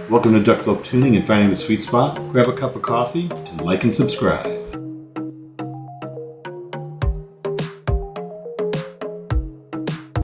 Welcome to DucBloke Tuning and Finding the Sweet Spot. Grab a cup of coffee and like and subscribe.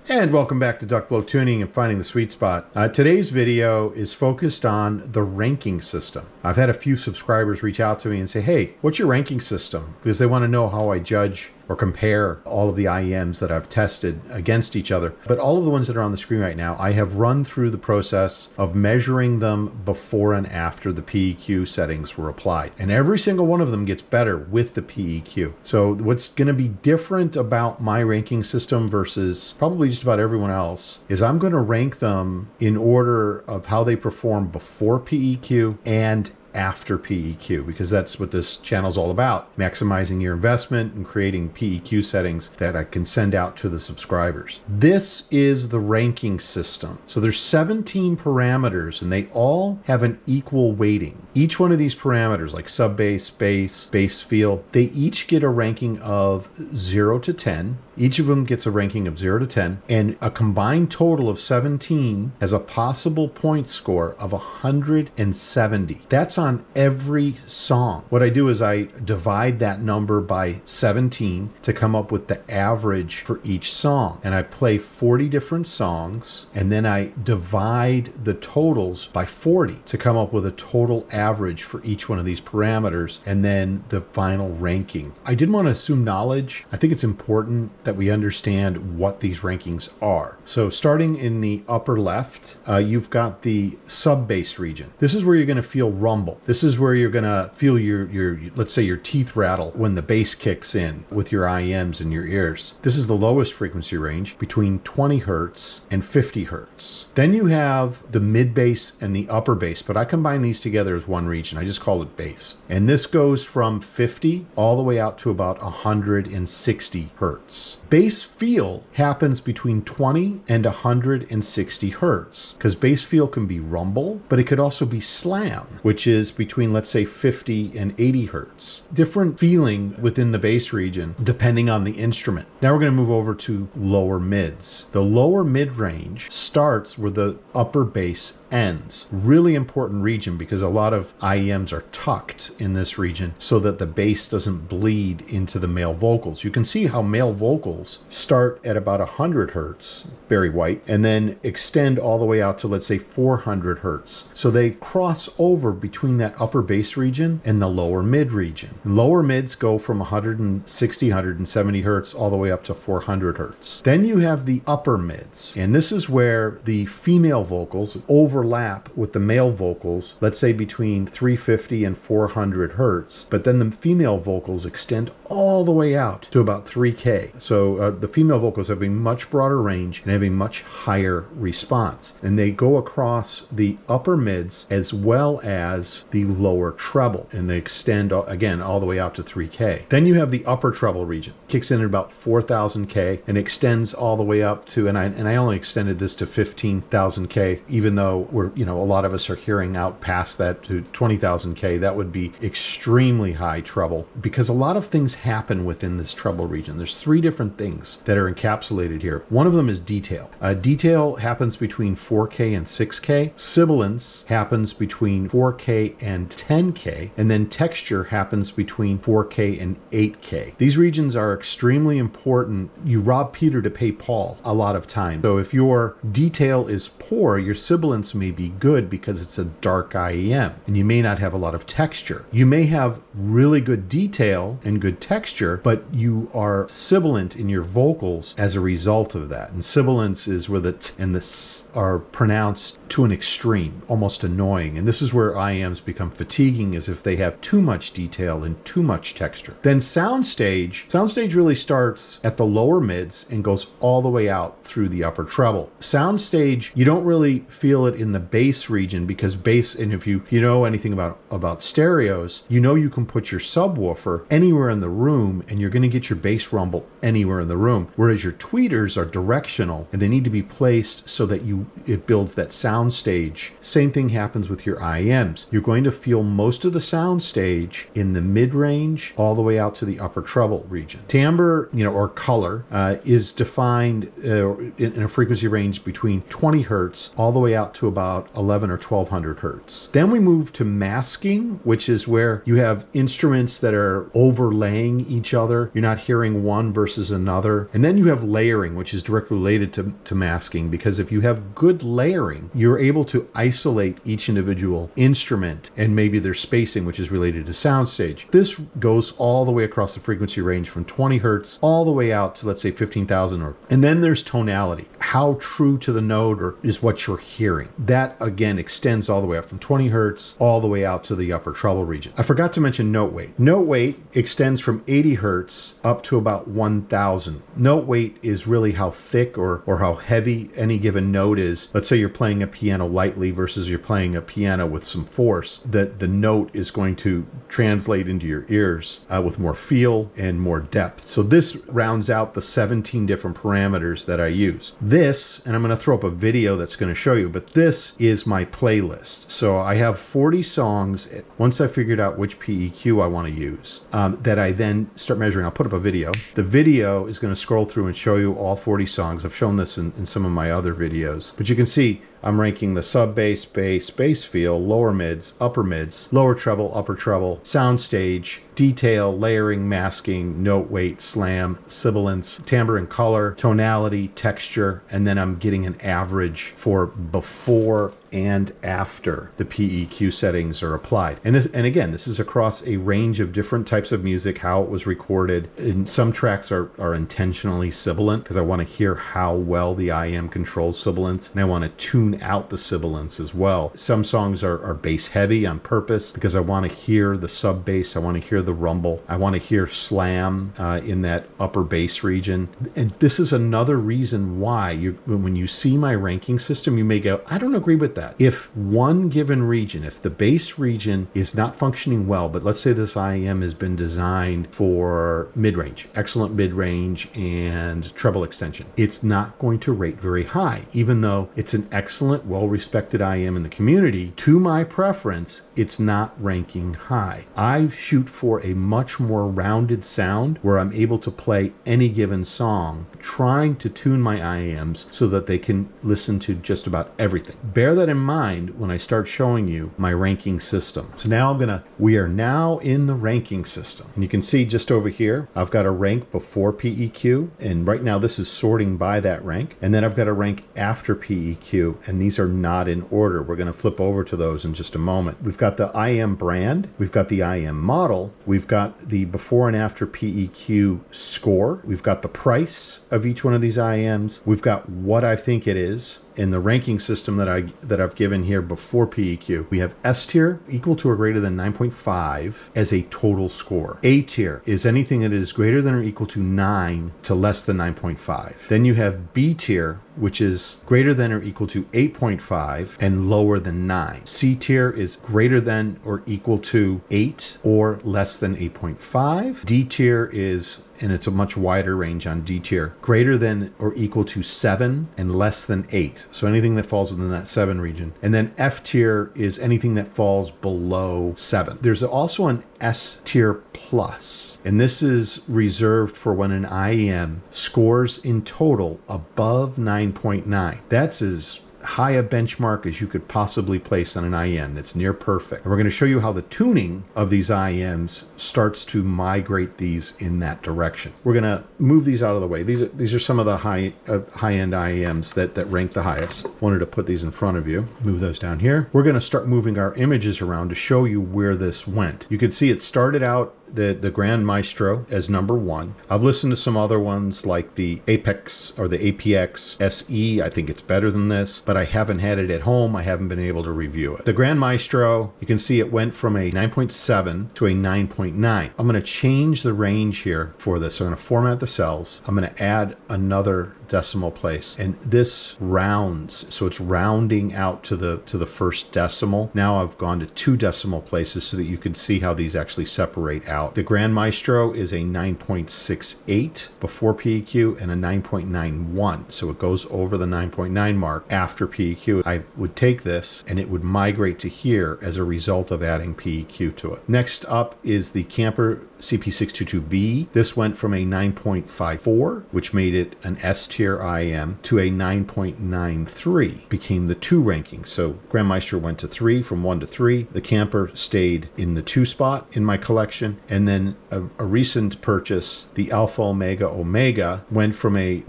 And welcome back to DucBloke Tuning and Finding the Sweet Spot. Today's video is focused on the ranking system. I've had a few subscribers reach out to me and say, hey, what's your ranking system? Because they want to know how I judge or compare all of the IEMs that I've tested against each other. But all of the ones that are on the screen right now, I have run through the process of measuring them before and after the PEQ settings were applied. And every single one of them gets better with the PEQ. So what's going to be different about my ranking system versus probably just about everyone else is I'm going to rank them in order of how they perform before PEQ and after PEQ, because that's what this channel is all about, maximizing your investment and creating PEQ settings that I can send out to the subscribers. This is the ranking system. So there's 17 parameters and they all have an equal weighting. Each one of these parameters, like sub bass, bass feel, they each get a ranking of 0 to 10. Each of them gets a ranking of 0 to 10, and a combined total of 17 has a possible point score of 170. That's on every song. What I do is I divide that number by 17 to come up with the average for each song. And I play 40 different songs, and then I divide the totals by 40 to come up with a total average for each one of these parameters, and then the final ranking. I didn't want to assume knowledge. I think it's important that we understand what these rankings are. So starting in the upper left, you've got the sub bass region. This is where you're going to feel rumble. This is where you're going to feel your let's say your teeth rattle when the bass kicks in with your IEMs in your ears. This is the lowest frequency range, between 20 hertz and 50 hertz. Then you have the mid bass and the upper bass, but I combine these together as one region. I just call it bass. And this goes from 50 all the way out to about 160 hertz. Bass feel happens between 20 and 160 hertz, because bass feel can be rumble, but it could also be slam, which is between, let's say, 50 and 80 hertz. Different feeling within the bass region depending on the instrument. Now we're going to move over to lower mids. The lower mid range starts where the upper bass ends. Really important region, because a lot of IEMs are tucked in this region so that the bass doesn't bleed into the male vocals. You can see how male vocals start at about 100 hertz, Barry White, and then extend all the way out to, let's say, 400 hertz. So they cross over between that upper bass region and the lower mid region. Lower mids go from 160, 170 hertz all the way up to 400 hertz. Then you have the upper mids, and this is where the female vocals overlap with the male vocals, let's say between 350 and 400 hertz, but then the female vocals extend all the way out to about 3K. So the female vocals have a much broader range and have a much higher response. And they go across the upper mids as well as the lower treble, and they extend, again, all the way out to 3K. Then you have the upper treble region. Kicks in at about 4,000K and extends all the way up to, and I only extended this to 15,000K, even though a lot of us are hearing out past that to 20,000K. That would be extremely high treble, because a lot of things happen within this treble region. There's three different things that are encapsulated here. One of them is detail. Detail happens between 4K and 6K. Sibilance happens between 4K and 10K. And then texture happens between 4K and 8K. These regions are extremely important. You rob Peter to pay Paul a lot of times. So if your detail is poor, your sibilance may be good because it's a dark IEM, and you may not have a lot of texture. You may have really good detail and good texture, but you are sibilant in your vocals as a result of that. And sibilance is where the t and the s are pronounced to an extreme, almost annoying. And this is where IEMs become fatiguing, as if they have too much detail and too much texture. Then soundstage really starts at the lower mids and goes all the way out through the upper treble. Soundstage, you don't really feel it in the bass region, because bass, and if you know anything about stereos, you can put your subwoofer anywhere in the room and you're going to get your bass rumble anywhere anywhere in the room. Whereas your tweeters are directional and they need to be placed so that it builds that sound stage. Same thing happens with your IEMs. You're going to feel most of the sound stage in the mid-range all the way out to the upper treble region. Timbre, or color, is defined in a frequency range between 20 hertz all the way out to about 11 or 1200 hertz. Then we move to masking, which is where you have instruments that are overlaying each other. You're not hearing one versus another. And then you have layering, which is directly related to masking, because if you have good layering, you're able to isolate each individual instrument, and maybe there's spacing, which is related to soundstage. This goes all the way across the frequency range from 20 hertz all the way out to, let's say, 15,000 hertz. And then there's tonality. How true to the note is what you're hearing. That, again, extends all the way up from 20 hertz all the way out to the upper treble region. I forgot to mention note weight. Note weight extends from 80 hertz up to about 1,000. Note weight is really how thick or how heavy any given note is. Let's say you're playing a piano lightly versus you're playing a piano with some force, that the note is going to translate into your ears with more feel and more depth. So this rounds out the 17 different parameters that I use. This, and I'm going to throw up a video that's going to show you, but this is my playlist. So I have 40 songs. Once I figured out which PEQ I want to use, that I then start measuring. I'll put up a video. The video is going to scroll through and show you all 40 songs. I've shown this in some of my other videos, but you can see I'm ranking the sub bass, bass feel, lower mids, upper mids, lower treble, upper treble, soundstage, detail, layering, masking, note weight, slam, sibilance, timbre and color, tonality, texture, and then I'm getting an average for before and after the PEQ settings are applied. And again, this is across a range of different types of music, how it was recorded. And some tracks are intentionally sibilant because I want to hear how well the IEM controls sibilance, and I want to tune out the sibilance as well. Some songs are bass heavy on purpose because I want to hear the sub bass, I want to hear the rumble, I want to hear slam in that upper bass region. And this is another reason why when you see my ranking system, you may go, I don't agree with that. If one given region, if the bass region is not functioning well, but let's say this IEM has been designed for mid-range, excellent mid-range and treble extension, it's not going to rate very high, even though it's an excellent, well-respected IEM in the community. To my preference, it's not ranking high. I shoot for a much more rounded sound where I'm able to play any given song, trying to tune my IEMs so that they can listen to just about everything. Bear that in mind when I start showing you my ranking system. So now we are now in the ranking system. And you can see just over here, I've got a rank before PEQ. And right now this is sorting by that rank. And then I've got a rank after PEQ. And these are not in order. We're going to flip over to those in just a moment. We've got the IEM brand. We've got the IEM model. We've got the before and after PEQ score. We've got the price of each one of these IEMs. We've got what I think it is. In the ranking system that I've given here before PEQ, we have S tier equal to or greater than 9.5 as a total score. A tier is anything that is greater than or equal to 9 to less than 9.5. Then you have B tier, which is greater than or equal to 8.5 and lower than 9. C tier is greater than or equal to 8 or less than 8.5. D tier is, and it's a much wider range on D tier, greater than or equal to 7 and less than 8. So anything that falls within that 7 region. And then F tier is anything that falls below 7. There's also an S tier plus, and this is reserved for when an IEM scores in total above 9.9. That's as high a benchmark as you could possibly place on an IEM. That's near perfect. And we're going to show you how the tuning of these IEMs starts to migrate these in that direction. We're going to move these out of the way. These are some of the high-end IEMs that rank the highest. Wanted to put these in front of you. Move those down here. We're going to start moving our images around to show you where this went. You can see it started out the Grand Maestro as number 1. I've listened to some other ones like the Apex or the APX SE. I think it's better than this, but I haven't had it at home. I haven't been able to review it. The Grand Maestro, you can see it went from a 9.7 to a 9.9. I'm going to change the range here for this. So I'm going to format the cells. I'm going to add another decimal place. And this rounds, so it's rounding out to the first decimal. Now I've gone to 2 decimal places so that you can see how these actually separate out. The Grand Maestro is a 9.68 before PEQ and a 9.91. So it goes over the 9.9 mark after PEQ. I would take this and it would migrate to here as a result of adding PEQ to it. Next up is the Camper CP622B. This went from a 9.54, which made it an S tier IEM, to a 9.93, became the 2 ranking. So Grand Maestro went to 3, from 1 to 3. The Camper stayed in the 2 spot in my collection. And then a recent purchase, the Alpha Omega Omega, went from a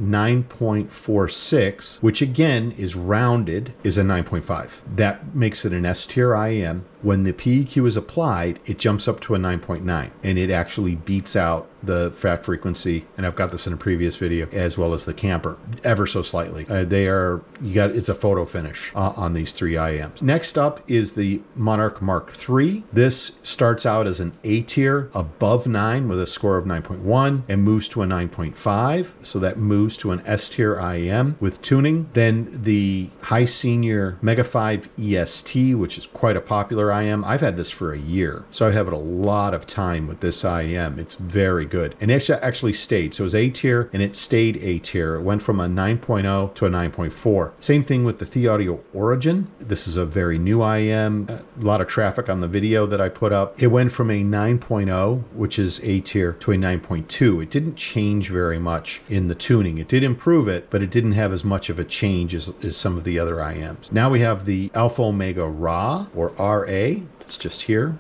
9.46, which again is rounded, is a 9.5. That makes it an S tier IEM. When the PEQ is applied, it jumps up to a 9.9, and it actually beats out the fat frequency, and I've got this in a previous video, as well as the Camper, ever so slightly. It's a photo finish on these 3 IEMs. Next up is the Monarch Mark III. This starts out as an A tier, above 9 with a score of 9.1, and moves to a 9.5. So that moves to an S tier IEM with tuning. Then the High Senior Mega 5 EST, which is quite a popular IEM. I've had this for a year, so I've had a lot of time with this IEM. It's very good. And it actually stayed. So it was A tier and it stayed A tier. It went from a 9.0 to a 9.4. Same thing with the TheAudio Origin. This is a very new IEM. A lot of traffic on the video that I put up. It went from a 9.0, which is A tier, to a 9.2. It didn't change very much in the tuning. It did improve it, but it didn't have as much of a change as some of the other IEMs. Now we have the Alpha Omega Ra, or RA. It's just here.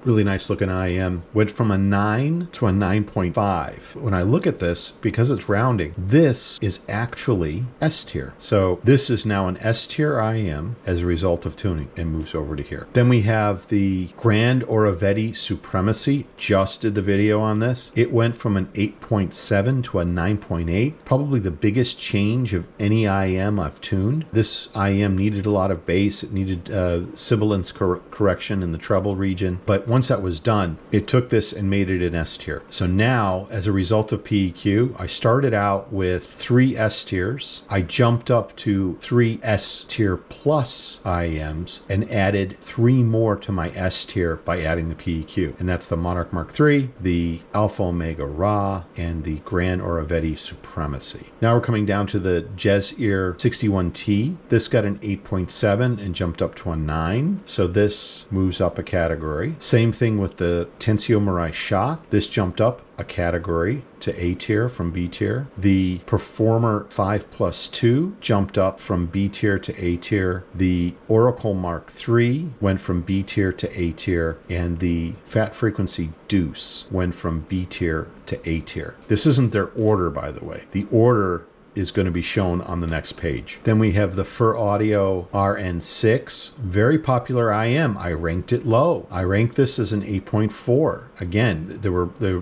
Really nice looking IEM. Went from a 9 to a 9.5. When I look at this, because it's rounding, this is actually S tier. So this is now an S tier IEM as a result of tuning, and moves over to here. Then we have the Grand Oravetti Supremacy. Just did the video on this. It went from an 8.7 to a 9.8. Probably the biggest change of any IEM I've tuned. This IEM needed a lot of bass. It needed sibilance correction in the treble region. But once that was done, it took this and made it an S tier. So now, as a result of PEQ, I started out with 3 S tiers. I jumped up to 3 S tier plus IEMs and added 3 more to my S tier by adding the PEQ. And that's the Monarch Mark III, the Alpha Omega Ra, and the Grand Oravetti Supremacy. Now we're coming down to the Jez Ear 61T. This got an 8.7 and jumped up to a 9. So this moves up a category. Same thing with the Tensio Mirai Shock. This jumped up a category to A tier from B tier. The Performer 5+2 jumped up from B tier to A tier. The Oracle Mark III went from B tier to A tier. And the Fat Frequency Deuce went from B tier to A tier. This isn't their order, by the way. The order is going to be shown on the next page. Then we have the Fur Audio RN6, very popular IEM. I ranked it low. I ranked this as an 8.4. Again,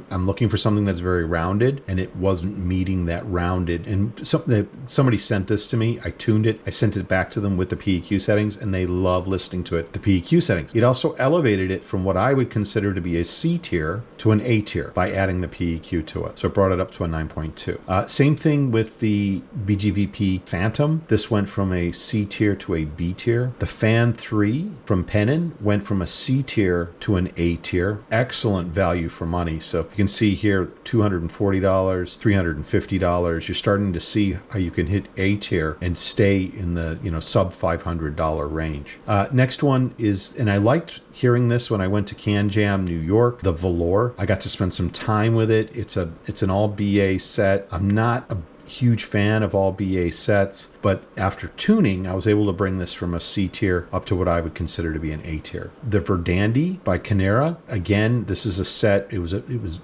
I'm looking for something that's very rounded, and it wasn't meeting that rounded. And somebody sent this to me. I tuned it. I sent it back to them with the PEQ settings, and they love listening to it. The PEQ settings. It also elevated it from what I would consider to be a C tier to an A tier by adding the PEQ to it. So it brought it up to a 9.2. Same thing with the BGVP Phantom. This went from a C tier to a B tier. The Fan 3 from Pennon went from a C tier to an A tier. Excellent value for money. So you can see here $240, $350. You're starting to see how you can hit A tier and stay in the sub $500 range. Next one is, and I liked hearing this when I went to Can Jam New York, the Velour. I got to spend some time with it. It's an all BA set. I'm not a huge fan of all BA sets, but after tuning, I was able to bring this from a C tier up to what I would consider to be an A tier. The Verdandi by Canera, again, this is a set. It was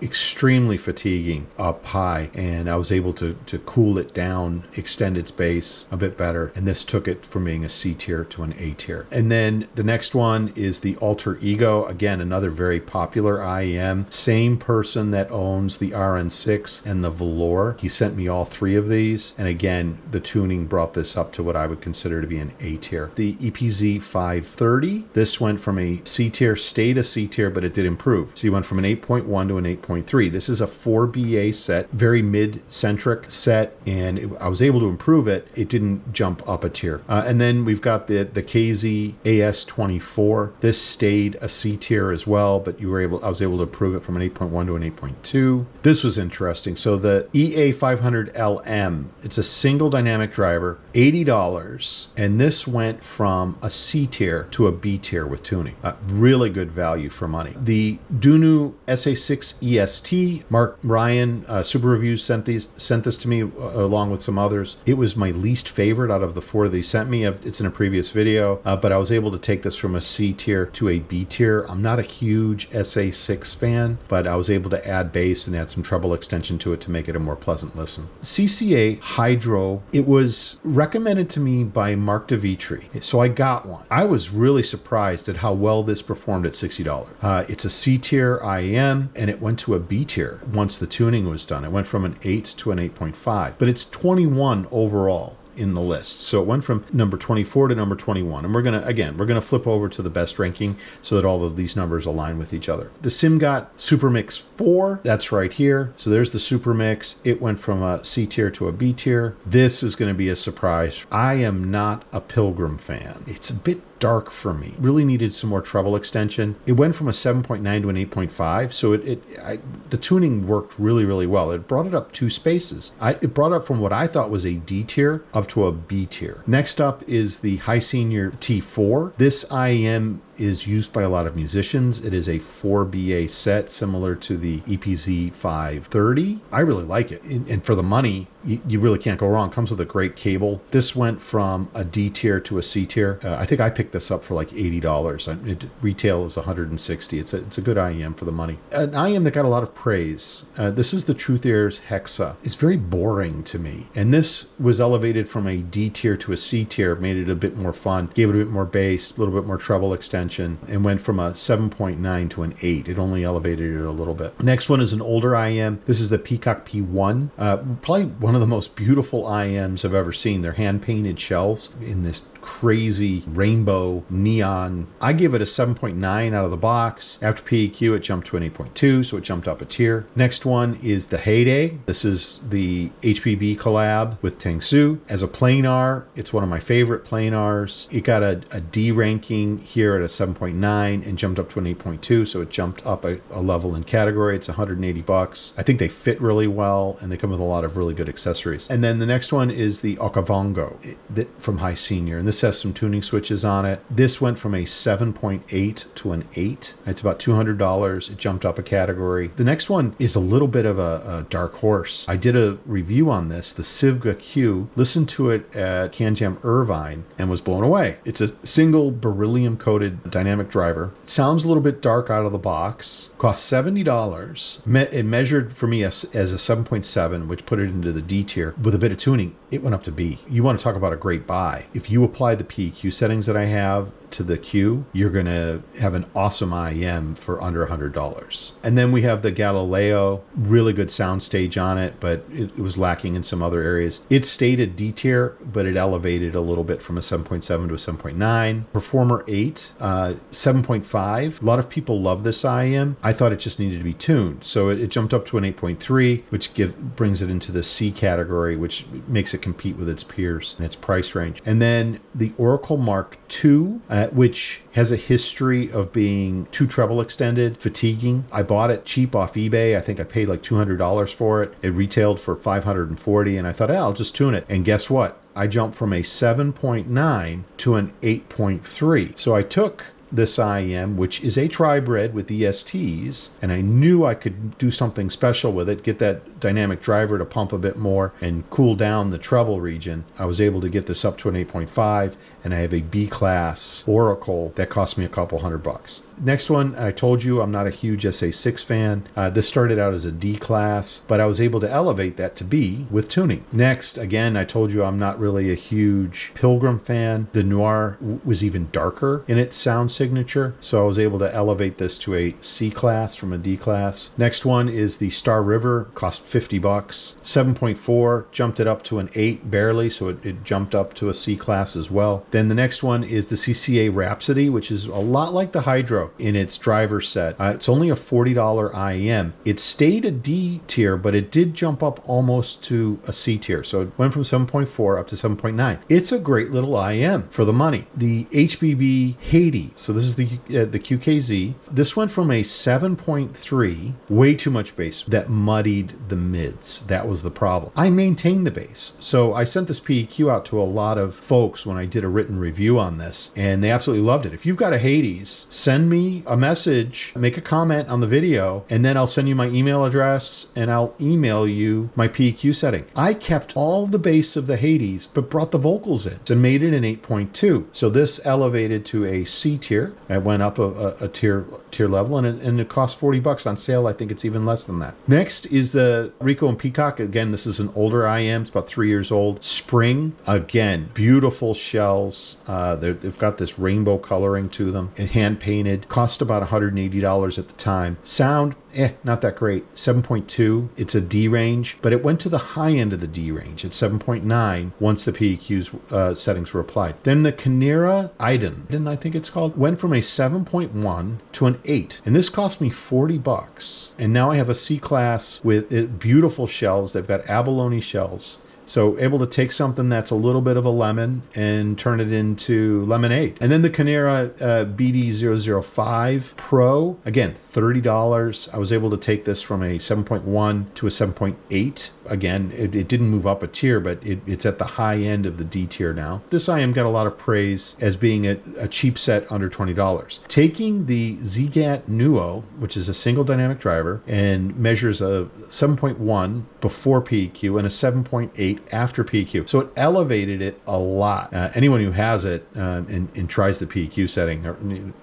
extremely fatiguing up high, and I was able to cool it down, extend its bass a bit better, and this took it from being a C tier to an A tier. And then the next one is the Alter Ego, again, another very popular IEM. Same person that owns the RN6 and the Velour. He sent me all 3 3 of these. And again, the tuning brought this up to what I would consider to be an A tier. The EPZ 530, this went from a C tier, stayed a C tier, but it did improve. So you went from an 8.1 to an 8.3. This is a 4BA set, very mid-centric set, and I was able to improve it. It didn't jump up a tier. And then we've got the KZ AS24. This stayed a C tier as well, but I was able to improve it from an 8.1 to an 8.2. This was interesting. So the EA500LM, it's a single dynamic driver, $80, and this went from a C tier to a B tier with tuning. Really good value for money. The Dunu SA6 EST, Mark Ryan, Super Reviews sent this to me along with some others. It was my least favorite out of the 4 they sent me. It's in a previous video, but I was able to take this from a C tier to a B tier. I'm not a huge SA6 fan, but I was able to add bass and add some treble extension to it to make it a more pleasant listen. CCA Hydro, it was recommended to me by Mark DeVitri, so I got one. I was really surprised at how well this performed at $60. It's a C tier IEM, and it went to a B tier once the tuning was done. It went from an 8 to an 8.5, but it's 21 overall in the list. So it went from number 24 to number 21. And we're going to flip over to the best ranking so that all of these numbers align with each other. The SimGot Super Mix 4, that's right here. So there's the Super Mix. It went from a C tier to a B tier. This is going to be a surprise. I am not a Pilgrim fan. It's a bit dark for me. Really needed some more treble extension. It went from a 7.9 to an 8.5, so the tuning worked really, really well. It brought it up 2 spaces. It brought up from what I thought was a D tier up to a B tier. Next up is the High Senior T4. This IEM is used by a lot of musicians. It is a 4BA set similar to the EPZ 530. I really like it. And for the money, you really can't go wrong. Comes with a great cable. This went from a D tier to a C tier. I think I picked this up for like $80. Retail is $160. It's a good IEM for the money. An IEM that got a lot of praise. This is the Truth Airs Hexa. It's very boring to me. And this was elevated from a D tier to a C tier, made it a bit more fun, gave it a bit more bass, a little bit more treble extension, and went from a 7.9 to an 8. It only elevated it a little bit. Next one is an older IEM. This is the Peacock P1. Probably one of the most beautiful IEMs I've ever seen. They're hand-painted shells in this crazy rainbow neon. I give it a 7.9 out of the box. After PEQ, it jumped to an 8.2, so it jumped up a tier. Next one is the Heyday. This is the HPB collab with Tangsu. As a planar, it's one of my favorite planars. It got a D ranking here at a 7.9 and jumped up to an 8.2, so it jumped up a level in category. It's $180. I think they fit really well, and they come with a lot of really good accessories. And then the next one is the Okavango from High Senior, and this has some tuning switches on it. This went from a 7.8 to an 8. It's about $200. It jumped up a category. The next one is a little bit of a dark horse. I did a review on this, the Sivga Q, listened to it at CanJam Irvine, and was blown away. It's a single beryllium coated dynamic driver. It sounds a little bit dark out of the box. Cost $70. It measured for me as a 7.7, which put it into the D tier. With a bit of tuning, it went up to B. You want to talk about a great buy. If you apply the PEQ settings that I have to the Q, you're going to have an awesome IEM for under $100. And then we have the Galileo, really good sound stage on it, but it was lacking in some other areas. It stayed a D tier, but it elevated a little bit from a 7.7 to a 7.9. Performer 8, 7.5. A lot of people love this IEM. I thought it just needed to be tuned. So it jumped up to an 8.3, which brings it into the C category, which makes it compete with its peers in its price range. And then the Oracle Mark II, which has a history of being too treble extended, fatiguing. I bought it cheap off eBay. I think I paid like $200 for it. It retailed for $540, and I thought, I'll just tune it. And guess what? I jumped from a 7.9 to an 8.3. So I took this IEM, which is a tri-bred with ESTs, and I knew I could do something special with it, get that dynamic driver to pump a bit more and cool down the treble region. I was able to get this up to an 8.5, and I have a B-class Oracle that cost me a couple $100. Next one, I told you I'm not a huge SA6 fan. This started out as a D class, but I was able to elevate that to B with tuning. Next, again, I told you I'm not really a huge Pilgrim fan. The Noir was even darker in its sound signature. So I was able to elevate this to a C class from a D class. Next one is the Star River, cost 50 bucks. 7.4, jumped it up to an 8 barely, so it jumped up to a C class as well. Then the next one is the CCA Rhapsody, which is a lot like the Hydro in its driver set. It's only a $40 IEM. It stayed a D tier, but it did jump up almost to a C tier. So it went from 7.4 up to 7.9. It's a great little IEM for the money. The HBB Haiti, so this is the QKZ. This went from a 7.3, way too much bass, that muddied the mids. That was the problem. I maintained the bass. So I sent this PEQ out to a lot of folks when I did a written review on this, and they absolutely loved it. If you've got a Hades, send me a message, make a comment on the video, and then I'll send you my email address and I'll email you my PEQ setting. I kept all the bass of the Hades, but brought the vocals in and made it an 8.2. So this elevated to a C tier. It went up a tier level, and it cost 40 bucks on sale. I think it's even less than that. Next is the Rico and Peacock. Again, this is an older IEM. It's about 3 years old. Spring, again, beautiful shells. They've got this rainbow coloring to them and hand painted. Cost about $180 at the time. Sound, not that great. 7.2. It's a D range, but it went to the high end of the D range at 7.9 once the PEQ's settings were applied. Then the Kinera Iden, I think it's called, went from a 7.1 to an 8. And this cost me 40 bucks. And now I have a C class with beautiful shells. They've got abalone shells. So able to take something that's a little bit of a lemon and turn it into lemonade. And then the Kinera BD005 Pro, again, $30. I was able to take this from a 7.1 to a 7.8. Again, it didn't move up a tier, but it's at the high end of the D tier now. This IEM got a lot of praise as being a cheap set under $20. Taking the ZGAT Nuo, which is a single dynamic driver, and measures a 7.1 before PEQ and a 7.8 after PEQ. So it elevated it a lot. Anyone who has it and tries the PEQ setting,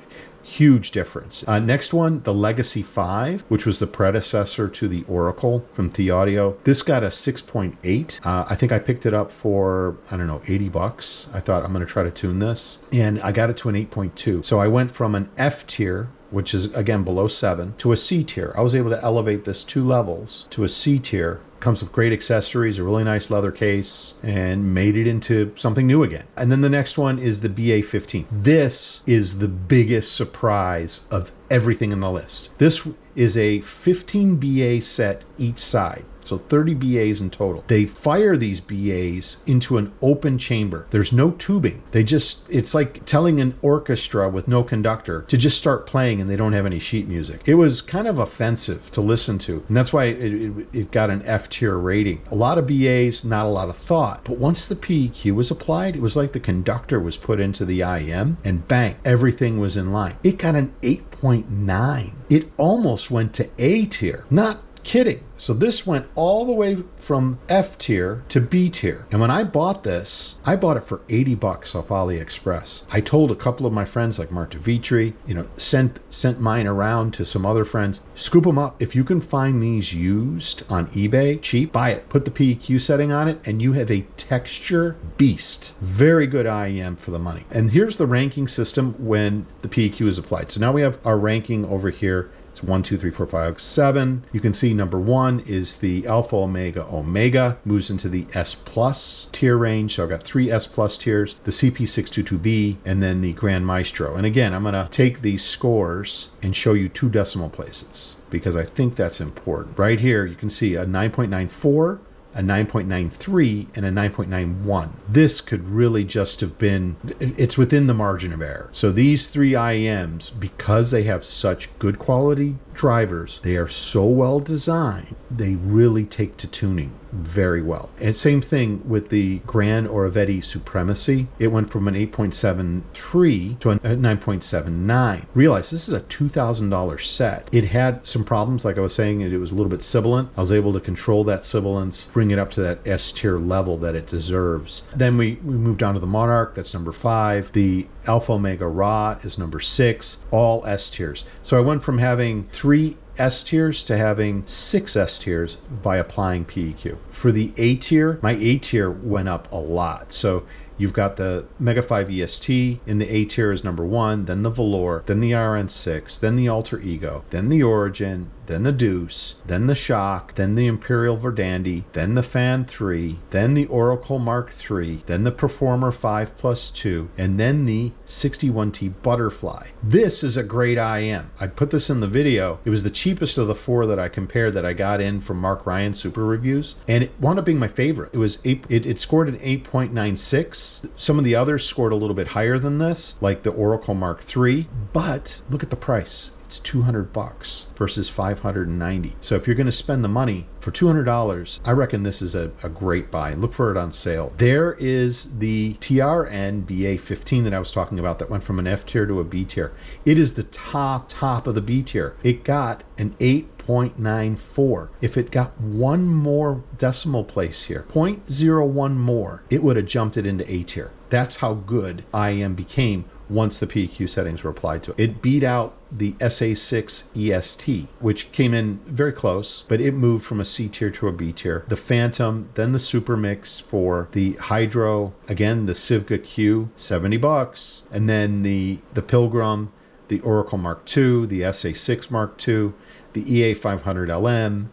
huge difference. Next one, the Legacy 5, which was the predecessor to the Oracle from The Audio. This got a 6.8. I think I picked it up for, I don't know, 80 bucks. I thought I'm going to try to tune this, and I got it to an 8.2. So I went from an F tier, which is again below 7, to a C tier. I was able to elevate this 2 levels to a C tier. Comes with great accessories, a really nice leather case, and made it into something new again. And then the next one is the BA15. This is the biggest surprise of everything in the list. This is a 15 BA set each side. So 30 BAs in total. They fire these BAs into an open chamber. There's no tubing. It's like telling an orchestra with no conductor to just start playing and they don't have any sheet music. It was kind of offensive to listen to. And that's why it got an F tier rating. A lot of BAs, not a lot of thought. But once the PEQ was applied, it was like the conductor was put into the IEM and bang, everything was in line. It got an 8.9. It almost went to A tier. Not kidding. So this went all the way from F tier to B tier. And when I bought this, I bought it for 80 bucks off AliExpress. I told a couple of my friends like Marta Vitri, sent mine around to some other friends, scoop them up. If you can find these used on eBay, cheap, buy it. Put the PEQ setting on it and you have a texture beast. Very good IEM for the money. And here's the ranking system when the PEQ is applied. So now we have our ranking over here. 1, 2, 3, 4, 5, 7. You can see number 1 is the Alpha Omega Omega, moves into the S Plus tier range. So I've got 3 S Plus tiers, the CP622B, and then the Grand Maestro. And again, I'm going to take these scores and show you 2 decimal places because I think that's important. Right here, you can see a 9.94, a 9.93, and a 9.91. This could really just have been, it's within the margin of error. So these 3 IEMs, because they have such good quality drivers, they are so well designed, they really take to tuning very well. And same thing with the Grand Oravetti Supremacy. It went from an 8.73 to a 9.79. Realize this is a $2,000 set. It had some problems, like I was saying, it was a little bit sibilant. I was able to control that sibilance, bring it up to that S tier level that it deserves. Then we moved on to the Monarch, that's number 5. The Alpha Omega Ra is number 6, all S tiers. So I went from having 3 S tiers to having 6 S tiers by applying PEQ. For the A tier, my A tier went up a lot. So You've got the Mega 5 EST in the A tier is number 1, then the Velour, then the RN6, then the Alter Ego, then the Origin, then the Deuce, then the Shock, then the Imperial Verdandi, then the Fan 3, then the Oracle Mark 3, then the Performer 5+2, and then the 61T Butterfly. This is a great IEM. I put this in the video. It was the cheapest of the 4 that I compared that I got in from Mark Ryan Super Reviews, and it wound up being my favorite. It scored an 8.96. Some of the others scored a little bit higher than this, like the Oracle Mark 3, but look at the price. It's $200 versus $590. So if you're going to spend the money for $200, I reckon this is a great buy. Look for it on sale. There is the TRN BA15 that I was talking about that went from an F tier to a B tier. It is the top of the B tier. It got an 8.94. If it got one more decimal place here, 0.01 more, it would have jumped it into A tier. That's how good IEM became once the PEQ settings were applied to it. It beat out the SA6 EST, which came in very close, but it moved from a C tier to a B tier. The Phantom, then the Super Mix for the Hydro, again, the Civga Q, $70, and then the Pilgrim, the Oracle Mark II, the SA6 Mark II, the EA500LM,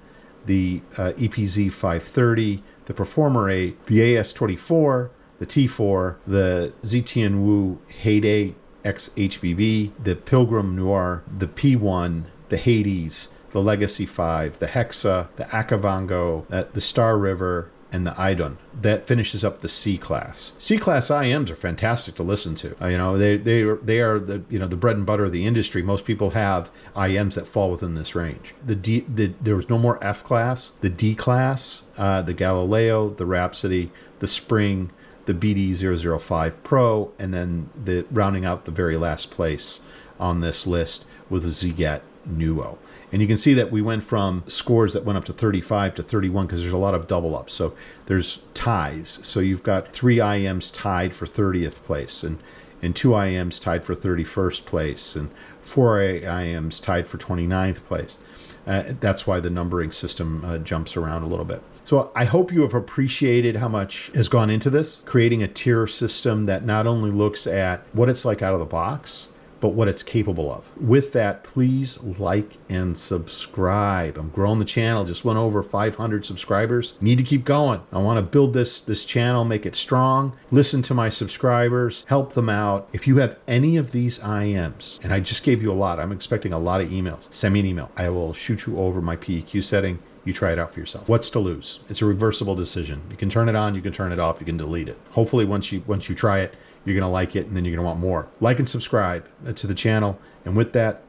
the EPZ 530, the Performer 8, the AS24, the T4, the ZTN Wu Heyday X HBB, the Pilgrim Noir, the P1, the Hades, the Legacy 5, the Hexa, the Akavango, the Star River, and the Idun. That finishes up the C class. C class IEMs are fantastic to listen to. They are the bread and butter of the industry. Most people have IEMs that fall within this range. There was no more F class. The D class, the Galileo, the Rhapsody, the Spring, the BD005 Pro, and then rounding out the very last place on this list with the Zigat Nuo. And you can see that we went from scores that went up to 35 to 31 because there's a lot of double ups. So there's ties. So you've got 3 IEMs tied for 30th place and 2 IEMs tied for 31st place and 4 IEMs tied for 29th place. That's why the numbering system jumps around a little bit. So I hope you have appreciated how much has gone into this, creating a tier system that not only looks at what it's like out of the box, but what it's capable of. With that, please like and subscribe. I'm growing the channel, just went over 500 subscribers. Need to keep going. I want to build this channel, make it strong, listen to my subscribers, help them out. If you have any of these IEMs, and I just gave you a lot, I'm expecting a lot of emails, send me an email. I will shoot you over my PEQ setting. You try it out for yourself. What's to lose? It's a reversible decision. You can turn it on, you can turn it off, you can delete it. Hopefully once you try it, you're gonna like it and then you're gonna want more. Like and subscribe to the channel. And with that,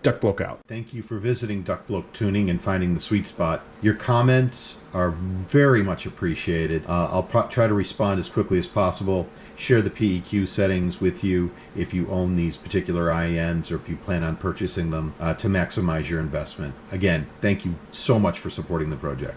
DucBloke out. Thank you for visiting DucBloke Tuning and finding the sweet spot. Your comments are very much appreciated. I'll try to respond as quickly as possible. Share the PEQ settings with you if you own these particular IEMs or if you plan on purchasing them to maximize your investment. Again, thank you so much for supporting the project.